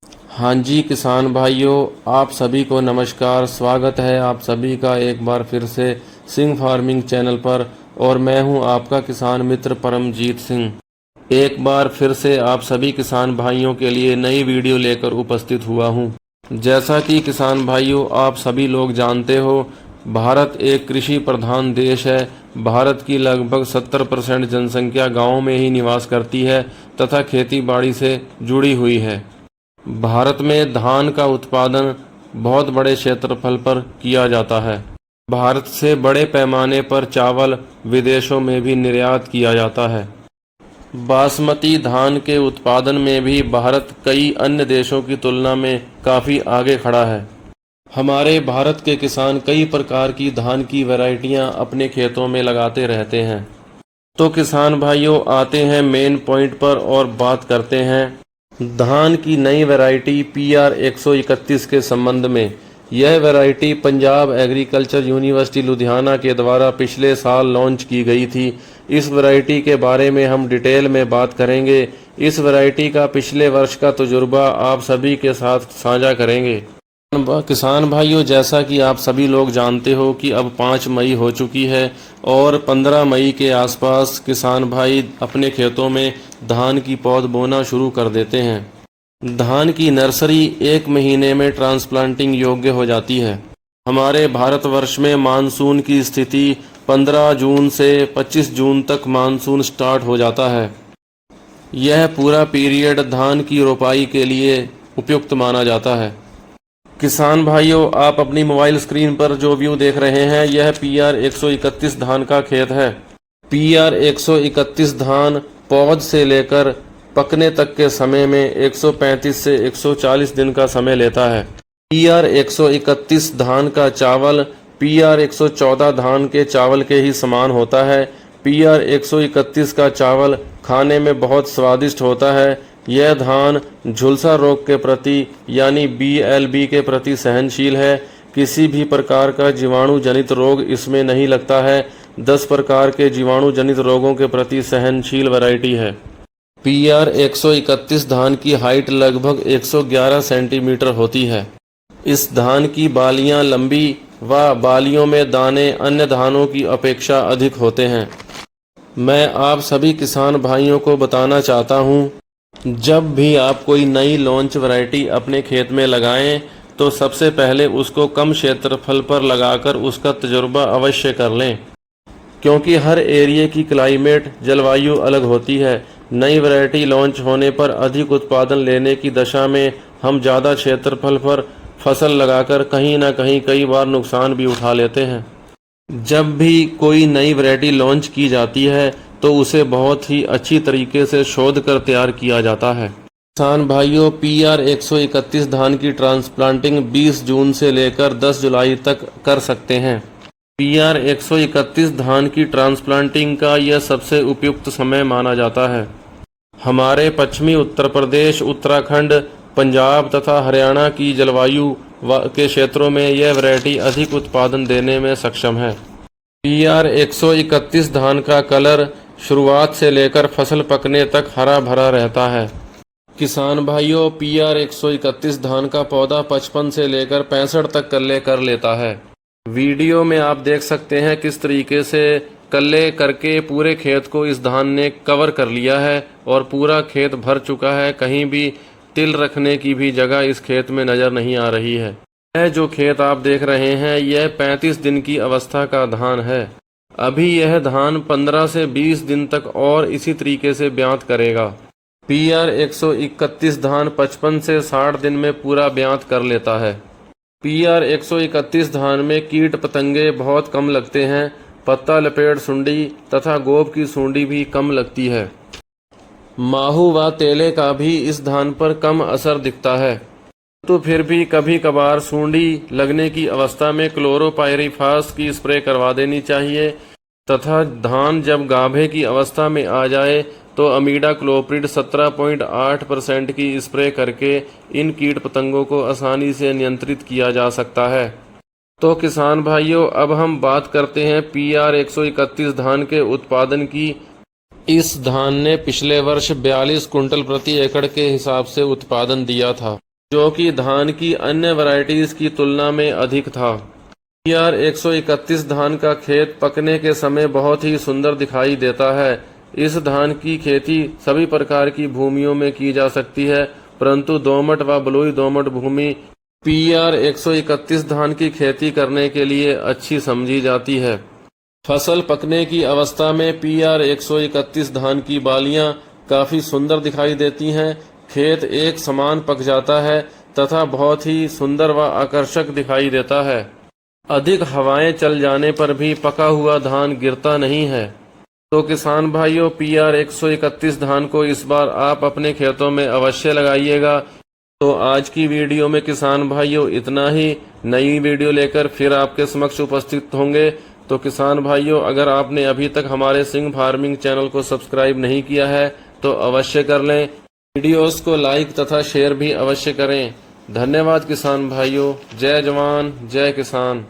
हाँ जी किसान भाइयों, आप सभी को नमस्कार। स्वागत है आप सभी का एक बार फिर से सिंह फार्मिंग चैनल पर। और मैं हूं आपका किसान मित्र परमजीत सिंह। एक बार फिर से आप सभी किसान भाइयों के लिए नई वीडियो लेकर उपस्थित हुआ हूं। जैसा कि किसान भाइयों आप सभी लोग जानते हो, भारत एक कृषि प्रधान देश है। भारत की लगभग 70% जनसंख्या गाँव में ही निवास करती है तथा खेती बाड़ी से जुड़ी हुई है। भारत में धान का उत्पादन बहुत बड़े क्षेत्रफल पर किया जाता है। भारत से बड़े पैमाने पर चावल विदेशों में भी निर्यात किया जाता है। बासमती धान के उत्पादन में भी भारत कई अन्य देशों की तुलना में काफ़ी आगे खड़ा है। हमारे भारत के किसान कई प्रकार की धान की वैरायटियां अपने खेतों में लगाते रहते हैं। तो किसान भाइयों, आते हैं मेन पॉइंट पर और बात करते हैं धान की नई वैरायटी PR 131 के संबंध में। यह variety Punjab agriculture university Ludhiana के द्वारा पिछले साल लॉन्च की गई थी। इस वैरायटी के बारे में हम डिटेल में बात करेंगे। इस वैरायटी का पिछले वर्ष का तजुर्बा आप सभी के साथ साझा करेंगे। किसान भाइयों, जैसा कि आप सभी लोग जानते हो कि अब 5 मई हो चुकी है और 15 मई के आसपास किसान भाई अपने खेतों में धान की पौध बोना शुरू कर देते हैं। धान की नर्सरी 1 महीने में ट्रांसप्लांटिंग योग्य हो जाती है। हमारे भारतवर्ष में मानसून की स्थिति 15 जून से 25 जून तक मानसून स्टार्ट हो जाता है। यह पूरा पीरियड धान की रोपाई के लिए उपयुक्त माना जाता है। किसान भाइयों, आप अपनी मोबाइल स्क्रीन पर जो व्यू देख रहे हैं, यह PR 131 धान का खेत है। PR 131 धान पौध से लेकर पकने तक के समय में 135 से 140 दिन का समय लेता है। PR 131 धान का चावल PR 114 धान के चावल के ही समान होता है। PR 131 का चावल खाने में बहुत स्वादिष्ट होता है। यह धान झुलसा रोग के प्रति यानी BLB के प्रति सहनशील है। किसी भी प्रकार का जीवाणु जनित रोग इसमें नहीं लगता है। 10 प्रकार के जीवाणु जनित रोगों के प्रति सहनशील वैरायटी है। PR 131 धान की हाइट लगभग 111 सेंटीमीटर होती है। इस धान की बालियां लंबी व बालियों में दाने अन्य धानों की अपेक्षा अधिक होते हैं। मैं आप सभी किसान भाइयों को बताना चाहता हूं, जब भी आप कोई नई लॉन्च वैरायटी अपने खेत में लगाएं तो सबसे पहले उसको कम क्षेत्रफल पर लगाकर उसका तजुर्बा अवश्य कर लें, क्योंकि हर एरिया की क्लाइमेट जलवायु अलग होती है। नई वैरायटी लॉन्च होने पर अधिक उत्पादन लेने की दशा में हम ज़्यादा क्षेत्रफल पर फसल लगाकर कहीं ना कहीं कई बार नुकसान भी उठा लेते हैं। जब भी कोई नई वैरायटी लॉन्च की जाती है तो उसे बहुत ही अच्छी तरीके से शोध कर तैयार किया जाता है। किसान भाइयों, PR 131 धान की ट्रांसप्लांटिंग 20 जून से लेकर 10 जुलाई तक कर सकते हैं। PR 131 धान की ट्रांसप्लांटिंग का यह सबसे उपयुक्त समय माना जाता है। हमारे पश्चिमी उत्तर प्रदेश, उत्तराखंड, पंजाब तथा हरियाणा की जलवायु के क्षेत्रों में यह वैरायटी अधिक उत्पादन देने में सक्षम है। PR 131 धान का कलर शुरुआत से लेकर फसल पकने तक हरा भरा रहता है। किसान भाइयों, PR 131 धान का पौधा 55 से लेकर 65 तक कल्ले कर लेता है। वीडियो में आप देख सकते हैं किस तरीके से कल्ले करके पूरे खेत को इस धान ने कवर कर लिया है और पूरा खेत भर चुका है। कहीं भी तिल रखने की भी जगह इस खेत में नज़र नहीं आ रही है। यह जो खेत आप देख रहे हैं, यह 35 दिन की अवस्था का धान है। अभी यह धान 15 से 20 दिन तक और इसी तरीके से ब्यात करेगा। PR 131 धान 55 से 60 दिन में पूरा ब्यात कर लेता है। PR 131 धान में कीट पतंगे बहुत कम लगते हैं। पत्ता लपेट सुंडी तथा गोब की सुंडी भी कम लगती है। माहू व तेले का भी इस धान पर कम असर दिखता है। तो फिर भी कभी कभार सूंडी लगने की अवस्था में क्लोरोपाइरीफास की स्प्रे करवा देनी चाहिए तथा धान जब गाभे की अवस्था में आ जाए तो अमीडा क्लोप्रिड 17.8% की स्प्रे करके इन कीट पतंगों को आसानी से नियंत्रित किया जा सकता है। तो किसान भाइयों, अब हम बात करते हैं PR 131 धान के उत्पादन की। इस धान ने पिछले वर्ष 42 कुंटल प्रति एकड़ के हिसाब से उत्पादन दिया था। जो कि धान की अन्य वैरायटीज की तुलना में अधिक था। PR 131 धान का खेत पकने के समय बहुत ही सुंदर दिखाई देता है। इस धान की खेती सभी प्रकार की भूमियों में की जा सकती है, परंतु दोमट व बलुई दोमट भूमि PR 131 धान की खेती करने के लिए अच्छी समझी जाती है। फसल पकने की अवस्था में PR 131 धान की बालियां काफी सुंदर दिखाई देती हैं। खेत एक समान पक जाता है तथा बहुत ही सुंदर व आकर्षक दिखाई देता है। अधिक हवाएं चल जाने पर भी पका हुआ धान गिरता नहीं है। तो किसान भाइयों, PR 131 धान को इस बार आप अपने खेतों में अवश्य लगाइएगा। तो आज की वीडियो में किसान भाइयों इतना ही। नई वीडियो लेकर फिर आपके समक्ष उपस्थित होंगे। तो किसान भाइयों, अगर आपने अभी तक हमारे सिंह फार्मिंग चैनल को सब्सक्राइब नहीं किया है तो अवश्य कर लें। वीडियोस को लाइक तथा शेयर भी अवश्य करें। धन्यवाद किसान भाइयों। जय जवान जय किसान।